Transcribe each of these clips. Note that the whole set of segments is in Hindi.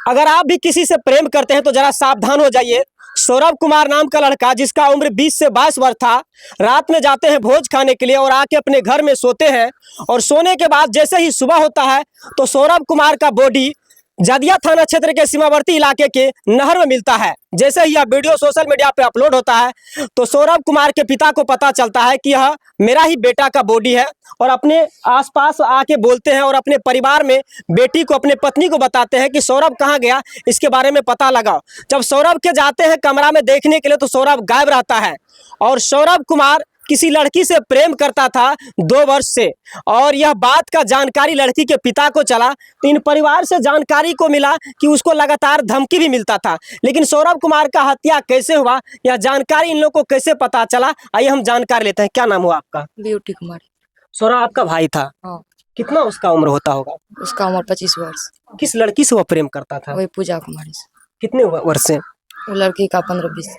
अगर आप भी किसी से प्रेम करते हैं तो जरा सावधान हो जाइए। सौरभ कुमार नाम का लड़का, जिसका उम्र 20 से 22 वर्ष था, रात में जाते हैं भोज खाने के लिए और आके अपने घर में सोते हैं। और सोने के बाद जैसे ही सुबह होता है तो सौरभ कुमार का बॉडी जदिया थाना क्षेत्र के सीमावर्ती इलाके के नहर में मिलता है। जैसे ही यह वीडियो सोशल मीडिया पे अपलोड होता है तो सौरभ कुमार के पिता को पता चलता है कि यह मेरा ही बेटा का बॉडी है, और अपने आसपास आके बोलते हैं और अपने परिवार में बेटी को, अपने पत्नी को बताते हैं कि सौरभ कहाँ गया, इसके बारे में पता लगाओ। जब सौरभ के जाते हैं कमरा में देखने के लिए तो सौरभ गायब रहता है। और सौरभ कुमार किसी लड़की से प्रेम करता था 2 वर्ष से, और यह बात का जानकारी लड़की के पिता को चला तो इन परिवार से जानकारी को मिला कि उसको लगातार धमकी भी मिलता था। लेकिन सौरभ कुमार का हत्या कैसे हुआ, यह जानकारी इन लोगों को कैसे पता चला, आइए हम जानकारी लेते हैं। क्या नाम हुआ आपका? ब्यूटी कुमारी। सौरभ आपका भाई था? हाँ। कितना उसका उम्र होता होगा? उसका उम्र 25 वर्ष। किस लड़की से वो प्रेम करता था? वही पूजा कुमारी से। कितने वर्ष से? वो लड़की का 15-20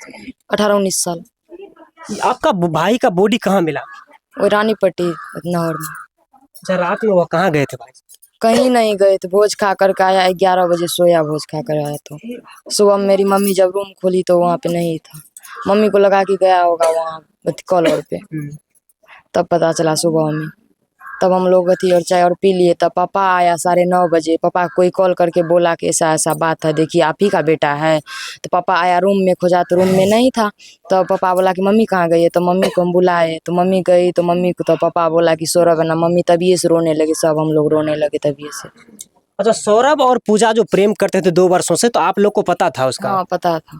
18-19 साल। आपका भाई का बॉडी कहाँ मिला? वो रानीपट्टी नहर में। अच्छा, रात में वो कहाँ गए थे भाई? कहीं नहीं गए थे, भोज खा कर के आया। 11 बजे सोया, भोज खा कर आया तो सुबह मेरी मम्मी जब रूम खोली तो वहाँ पे नहीं था। मम्मी को लगा कि गया होगा वहाँ कॉलर पे, तब पता चला सुबह में। तब हम लोग थी और चाय और पी लिए। तब पापा आया 9:30 बजे। पापा कोई कॉल करके बोला कि ऐसा ऐसा बात है, देखिए आप ही का बेटा है। तो पापा आया, रूम में खोजा तो रूम में नहीं था। तो पापा बोला कि मम्मी कहाँ गई है, तो मम्मी को हम बुलाए तो मम्मी गई। तो मम्मी को तो पापा बोला कि सौरभ है ना। मम्मी तभी से रोने लगे, सब हम लोग रोने लगे तभी से। अच्छा, सौरभ और पूजा जो प्रेम करते थे 2 वर्षों से, तो आप लोग को पता था उसका? हाँ पता था।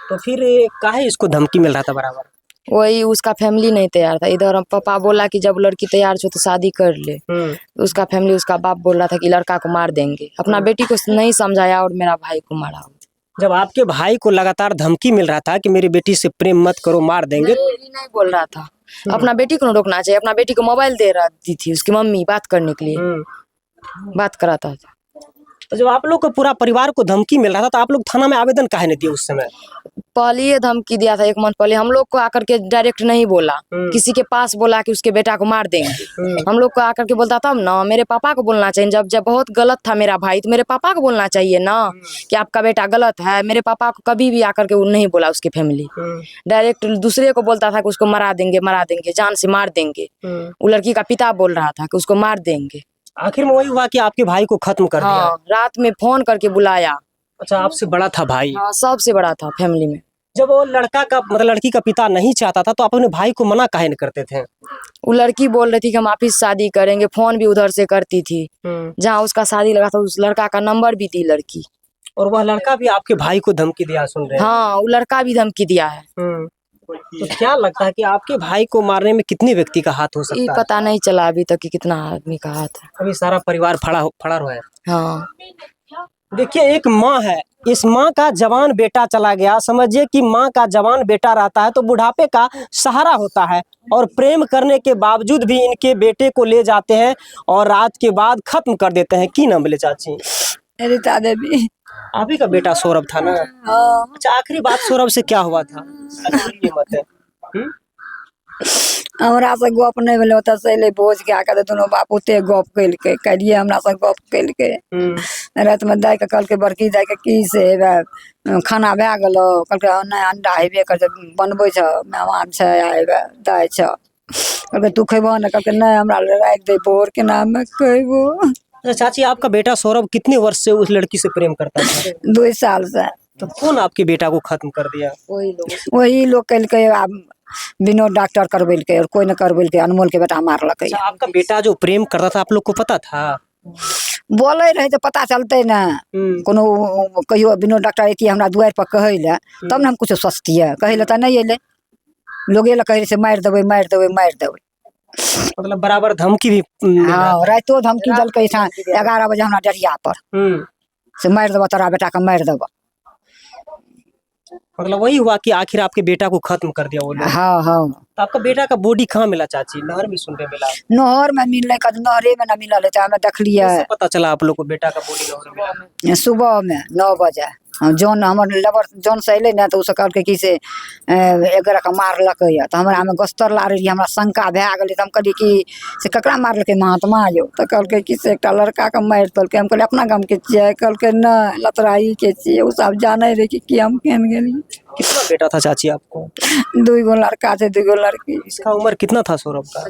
तो फिर काहे इसको धमकी मिल रहा था बराबर? वही उसका फैमिली नहीं तैयार था। इधर हम पापा बोला कि जब लड़की तैयार हो तो शादी कर ले। उसका फैमिली, उसका बाप बोल रहा था कि लड़का को मार देंगे। अपना बेटी को नहीं समझाया और मेरा भाई को मारा। जब आपके भाई को लगातार धमकी मिल रहा था कि मेरी बेटी से प्रेम मत करो, मार देंगे, नहीं बोल रहा था। अपना बेटी को रोकना चाहिए। अपना बेटी को मोबाइल दे रही थी उसकी मम्मी बात करने के लिए, बात कराता था। तो जब आप लोग को पूरा परिवार को धमकी मिल रहा था तो आप लोग थाना में आवेदन काहे नहीं दिए उस समय? पहले ये धमकी दिया था 1 मंथ पहले। हम लोग को आकर के डायरेक्ट नहीं बोला, किसी के पास बोला कि उसके बेटा को मार देंगे। हम लोग को आकर के बोलता तब ना, मेरे पापा को बोलना चाहिए। जब बहुत गलत था मेरा भाई तो मेरे पापा को बोलना चाहिए ना कि आपका बेटा गलत है। मेरे पापा को कभी भी आकर के नहीं बोला उसकी फैमिली, डायरेक्ट दूसरे को बोलता था कि उसको मरा देंगे, जान से मार देंगे। वो लड़की का पिता बोल रहा था कि उसको मार देंगे। आखिर में वही हुआ कि आपके भाई को खत्म कर दिया? रात में फोन करके बुलाया। अच्छा, आपसे बड़ा था भाई? हाँ, सबसे बड़ा था फैमिली में। जब वो लड़का का मतलब लड़की का पिता नहीं चाहता था तो आप अपने भाई को मना काहे नहीं करते थे? वो लड़की बोल रही थी कि हम आप ही शादी करेंगे, फोन भी उधर से करती थी। जहाँ उसका शादी लगा था उस लड़का का नंबर भी दी लड़की। और वह लड़का भी आपके भाई को धमकी दिया, सुन रहे हैं? हाँ, वो लड़का भी धमकी दिया है। तो क्या लगता है कि आपके भाई को मारने में कितने व्यक्ति का हाथ हो सकता है? पता नहीं चला अभी तक कि कितना आदमी का हाथ है। अभी सारा परिवार फड़ा हुआ है। हाँ, देखिए, एक माँ है, इस माँ का जवान बेटा चला गया। समझिए कि माँ का जवान बेटा रहता है तो बुढ़ापे का सहारा होता है, और प्रेम करने के बावजूद भी इनके बेटे को ले जाते हैं और रात के बाद खत्म कर देते हैं। की नाम बोले चाची? रीता देवी। आप ही का बेटा सौरभ था ना? अच्छा, आखिरी बात सौरभ से क्या हुआ था? मत है। हमरा से गप नहीं भेल, ओतऽ से अयलै भोज के आके दोनों बाप ओते गप केलकै। कहिए हमरा से गप केलकै। रात में दाय के कहलकै, बड़की दाय के की से खाना भए गेलो? कहलकै नहीं, अंडा हेबे करतै, बनबै छ, मेहमान छै, आबे दाय छ। कहलकै तू खेबो ना? कहलकै नहीं, हमरा राखि दे, भोर के नाम में खेबो। चाची, आपका बेटा सौरभ कितने वर्ष से उस लड़की से प्रेम करता था? 2 साल से। तो कौन आपके बेटा को खत्म कर दिया? वही लोग केलकै। विनोद डॉक्टर करवेलकै और कोई न करवेलकै। अनमोल के बेटा मारलकै। अच्छा, आपका बेटा जो प्रेम करता था आप लोग को पता था? बोले रहे तो पता चलते ना। कोनो कहियो विनोद डॉक्टर एती हमरा दुआर पर कहे ले तब ना हम कुछ सोचतिए। कहे ले तो नहीं अइले, लोगे ले कहे से मार देबै, मार देबै, मार देबै। मतलब बराबर धमकी भी? हाँ, रातो धमकी दलकै। 11 बजे हमरा डरिया पर से मार देबो, तोरा बेटा के मार देबो। मतलब वही हुआ कि आखिर आपके बेटा को खत्म कर दिया वो लोग? हाँ हाँ। तो आपका बेटा का बॉडी कहाँ मिला चाची? नहर में सुनने मिला? नहर में मिलने का, नहरे में न मिलल है। हमें देखलिए। पता चला आप लोग को बेटा का बॉडी नहर में मिला? सुबह में 9 बजे। जौन हमर लेबर जौन से अयलै ने तऽ ओसभ कहलकै कि से एकरा के मारलकै यऽ तऽ हमरा हमे गस्तर ला रही हमरा शंका भए गेलै तऽ हम कहलियै कि से ककरा मारलकै महात्मा यौ तऽ कहलकै कि से एकटा लड़का के मारि देलकै हम कहलियै अपना गाम के छियै कहलकै नहि लतराई के छियै ओ सब जानै रहे कि हम केहन गेलियै। कितना बेटा था चाची आपको? 2 गो लड़का छै 2 गो लड़की। इसका उम्र कितना था सौरभ का?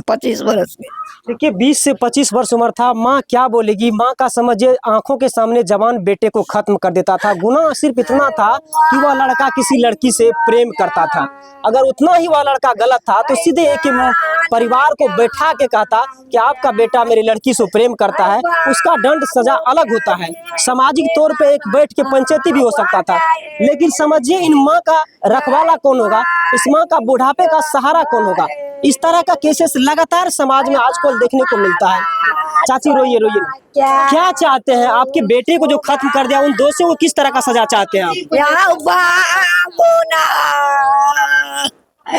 25 बरस के। देखिए 20 से 25 वर्ष उम्र था। माँ क्या बोलेगी? माँ का समझिए आंखों के सामने जवान बेटे को खत्म कर देता था। गुनाह सिर्फ इतना था कि वह लड़का किसी लड़की से प्रेम करता था। अगर उतना ही वह लड़का गलत था तो सीधे एक परिवार को बैठा के कहता कि आपका बेटा मेरी लड़की से प्रेम करता है, उसका दंड सजा अलग होता है। सामाजिक तौर पे एक बैठ के पंचायती भी हो सकता था। लेकिन समझिए इन माँ का रखवाला कौन होगा? इस माँ का बुढ़ापे का सहारा कौन होगा? इस तरह का केसेस लगातार समाज में आजकल देखने को मिलता है। चाची रोइए रोइए, क्या चाहते हैं? आपके बेटे को जो खत्म कर दिया उन दोषियों को किस तरह का सजा चाहते हैं आप?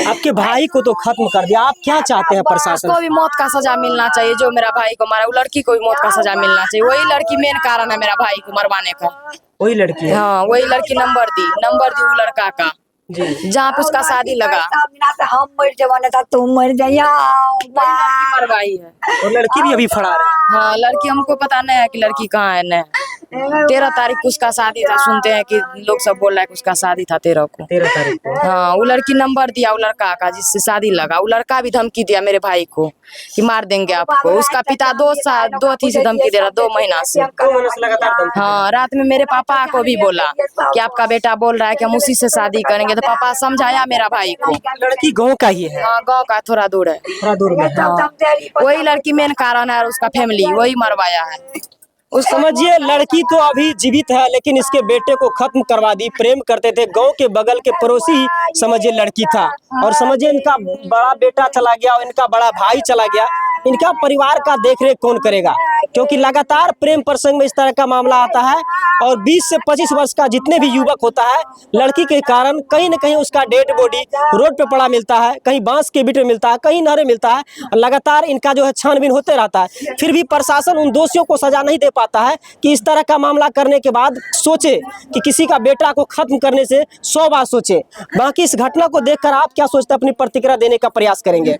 आपके भाई को तो खत्म कर दिया, आप क्या चाहते हैं प्रशासन? उसको भी मौत का सजा मिलना चाहिए जो मेरा भाई को मारा, वो लड़की को भी मौत का सजा मिलना चाहिए। वही लड़की मेन कारण है मेरा भाई को मरवाने का। वही लड़की है? हाँ वही लड़की नंबर दी वो लड़का का जहाँ पे उसका शादी लगा। हम मर जवाने था तुम मर जाइया मरवाई है और लड़की भी अभी फरार है। हाँ लड़की हमको पता नहीं है कि लड़की कहाँ है। नहीं 13 तारीख को उसका शादी था। सुनते हैं कि लोग सब बोल रहा है कि उसका शादी था 13 को। 13 तारीख को? हाँ वो लड़की नंबर दिया वो लड़का का जिससे शादी लगा। वो लड़का भी धमकी दिया मेरे भाई को कि मार देंगे आपको। उसका पिता 2 अथी से धमकी दे रहा 2 महीना से। 2 महीने से लगातार धमकी? हाँ रात में मेरे पापा को भी बोला कि आपका बेटा बोल रहा है कि हम उसी से शादी करेंगे, तो पापा समझाया मेरा भाई को। लड़की गाँव का ही है? हाँ गाँव का थोड़ा दूर है। थोड़ा दूर में? हाँ वही लड़की मेन कारण है और उसका फैमिली वही मरवाया है। उस समझिए लड़की तो अभी जीवित है लेकिन इसके बेटे को खत्म करवा दी। प्रेम करते थे, गांव के बगल के पड़ोसी ही समझिए लड़की था। और समझिए इनका बड़ा बेटा चला गया और इनका बड़ा भाई चला गया। इनका परिवार का देखरेख कौन करेगा? क्योंकि लगातार प्रेम प्रसंग में इस तरह का मामला आता है। और 20 से 25 वर्ष का जितने भी युवक होता है, लड़की के कारण कहीं न कहीं उसका डेड बॉडी रोड पे पड़ा मिलता है, कहीं बांस के बीट में मिलता है, कहीं नहरे मिलता है। लगातार इनका जो है छानबीन होते रहता है। फिर भी प्रशासन उन दोषियों को सजा नहीं दे पाता है कि इस तरह का मामला करने के बाद सोचे कि किसी का बेटा को खत्म करने से 100 बार सोचे। बाकी इस घटना को देखकर आप क्या सोचते हैं? अपनी प्रतिक्रिया देने का प्रयास करेंगे।